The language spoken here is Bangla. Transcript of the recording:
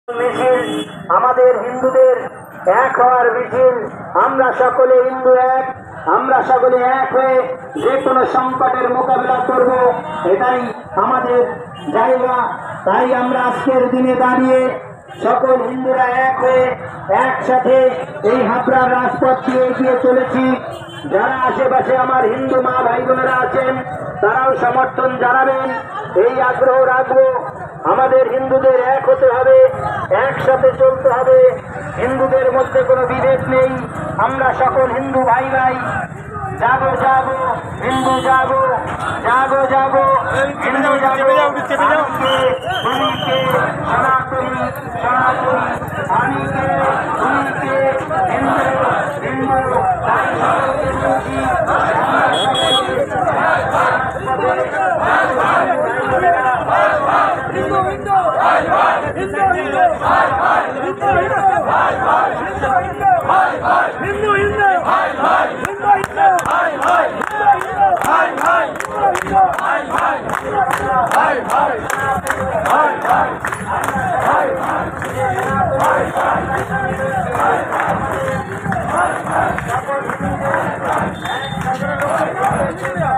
মিছিল আমাদের হিন্দুদের এক হওয়ার মিছিল। আমরা সকলে হিন্দু এক, আমরা সকলে এক হয়ে যে কোনো সংকটের মোকাবিলা করব, এটাই আমাদের জায়গা। তাই আমরা আজকের দিনে দাঁড়িয়ে সকল হিন্দুরা এক হয়ে একসাথে এই হাবড়ার রাজপথ দিয়ে এগিয়ে চলেছি। যারা আশেপাশে আমার হিন্দু মা ভাই বোনেরা আছেন তারাও সমর্থন জানাবেন, এই আগ্রহ রাখবো। আমাদের হিন্দুদের এক হতে হবে, একসাথে চলতে হবে, হিন্দুদের মধ্যে কোনো বিভেদ নেই। আমরা সকল হিন্দু ভাই ভাই জাগো জাগো হিন্দু জাগো, জাগো জাগো হিন্দু জাগো। সনাতনী সনাতনী আমিকে তুমিকে হিন্দু হিন্দু Hey,